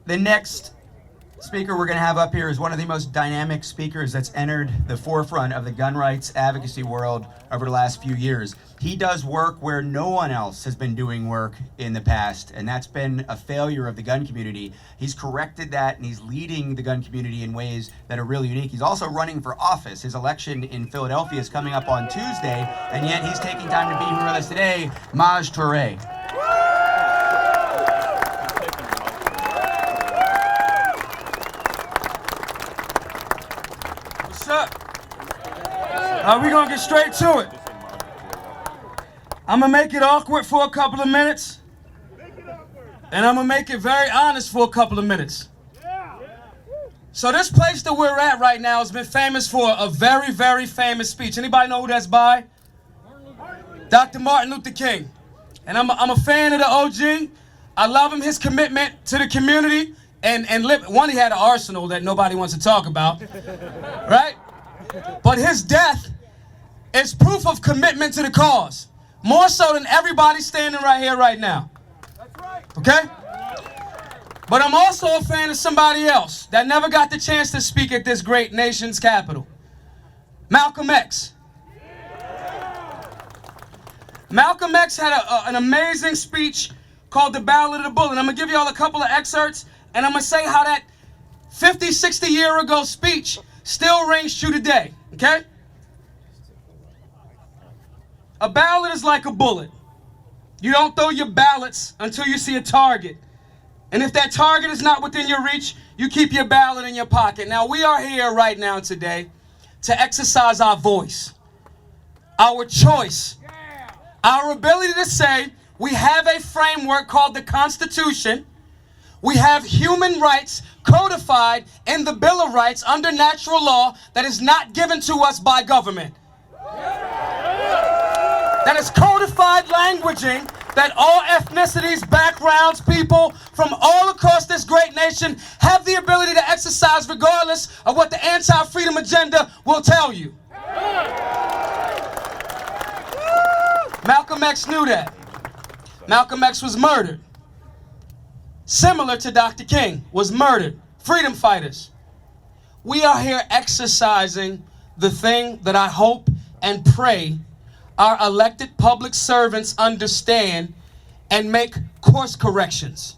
The next speaker we're going to have up here is one of the most dynamic speakers that's entered the forefront of the gun rights advocacy world over the last few years. He does work where no one else has been doing work in the past, and that's been a failure of the gun community. He's corrected that, and he's leading the gun community in ways that are really unique. He's also running for office. His election in Philadelphia is coming up on Tuesday, and yet he's taking time to be here with us today, Maj Toure. What's up? We're going to get straight to it. I'm going to make it awkward for a couple of minutes. And I'm going to make it very honest for a couple of minutes. So this place that we're at right now has been famous for a very, very famous speech. Anybody know who that's by? Dr. Martin Luther King. And I'm a fan of the OG. I love him, his commitment to the community. One, he had an arsenal that nobody wants to talk about, right? But his death is proof of commitment to the cause, more so than everybody standing right here right now. Okay? But I'm also a fan of somebody else that never got the chance to speak at this great nation's capital. Malcolm X. Malcolm X had an amazing speech called The Ballad of the Bullet. I'm going to give you all a couple of excerpts, and I'm going to say how that 50, 60 year ago speech still rings true today, okay? A ballot is like a bullet. You don't throw your ballots until you see a target. And if that target is not within your reach, you keep your ballot in your pocket. Now, we are here right now today to exercise our voice, our choice, our ability to say we have a framework called the Constitution. We have human rights codified in the Bill of Rights under natural law that is not given to us by government. That is codified languaging that all ethnicities, backgrounds, people from all across this great nation have the ability to exercise regardless of what the anti-freedom agenda will tell you. Malcolm X knew that. Malcolm X was murdered. Similar to Dr. King, was murdered. Freedom fighters. We are here exercising the thing that I hope and pray our elected public servants understand and make course corrections.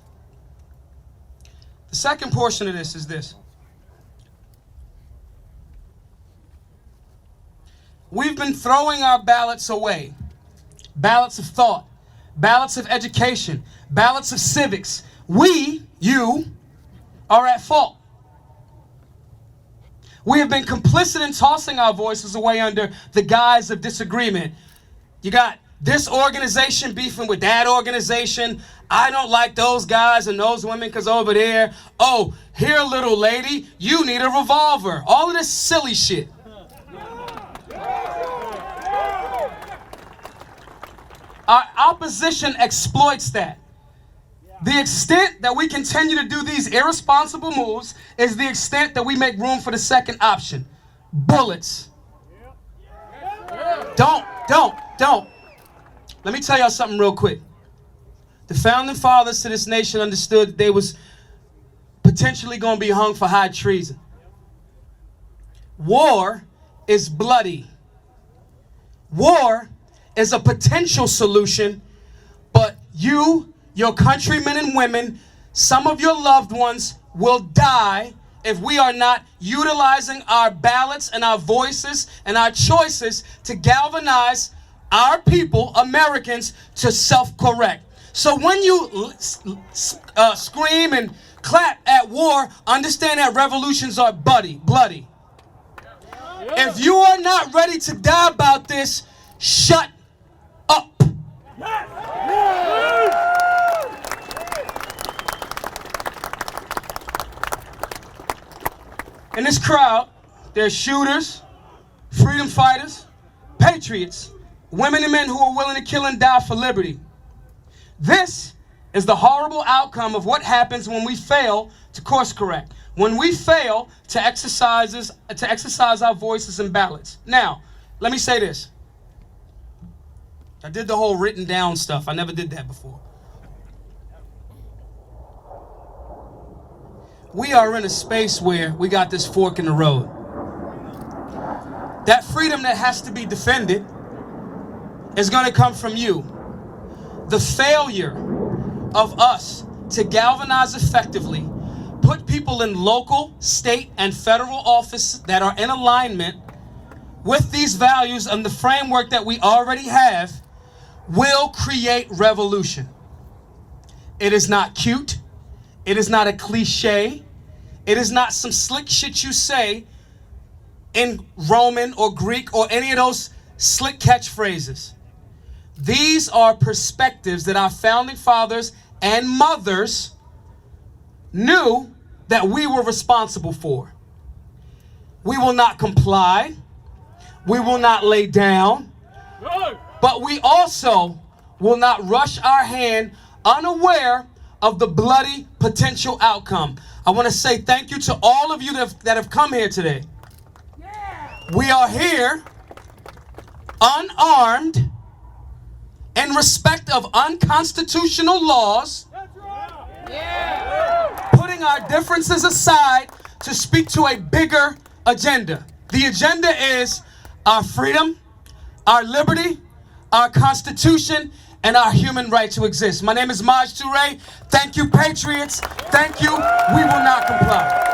The second portion of this is this. We've been throwing our ballots away. Ballots of thought, ballots of education, ballots of civics. We, you, are at fault. We have been complicit in tossing our voices away under the guise of disagreement. You got this organization beefing with that organization. I don't like those guys and those women because over there, oh, here, little lady, you need a revolver. All of this silly shit. Our opposition exploits that. The extent that we continue to do these irresponsible moves is the extent that we make room for the second option. Bullets. Don't. Let me tell y'all something real quick. The founding fathers to this nation understood that they was potentially going to be hung for high treason. War is bloody. War is a potential solution, but you, your countrymen and women, some of your loved ones will die if we are not utilizing our ballots and our voices and our choices to galvanize our people, Americans, to self-correct. So when you scream and clap at war, understand that revolutions are bloody. If you are not ready to die about this, shut up. In this crowd, there's shooters, freedom fighters, patriots, women and men who are willing to kill and die for liberty. This is the horrible outcome of what happens when we fail to course correct, when we fail to exercise our voices and ballots. Now, let me say this. I did the whole written down stuff. I never did that before. we are in a space where we got this fork in the road. That freedom that has to be defended is going to come from you. The failure of us to galvanize effectively, put people in local, state, and federal office that are in alignment with these values and the framework that we already have, will create revolution. It is not cute. It is not a cliche. It is not some slick shit you say in Roman or Greek or any of those slick catchphrases. These are perspectives that our founding fathers and mothers knew that we were responsible for. We will not comply. We will not lay down. But we also will not rush our hand unaware of the bloody potential outcome. I want to say thank you to all of you that have come here today. We are here unarmed in respect of unconstitutional laws, putting our differences aside to speak to a bigger agenda. The agenda is our freedom, our liberty, our Constitution, and our human right to exist. My name is Maj Toure. Thank you, patriots. Thank you. We will not comply.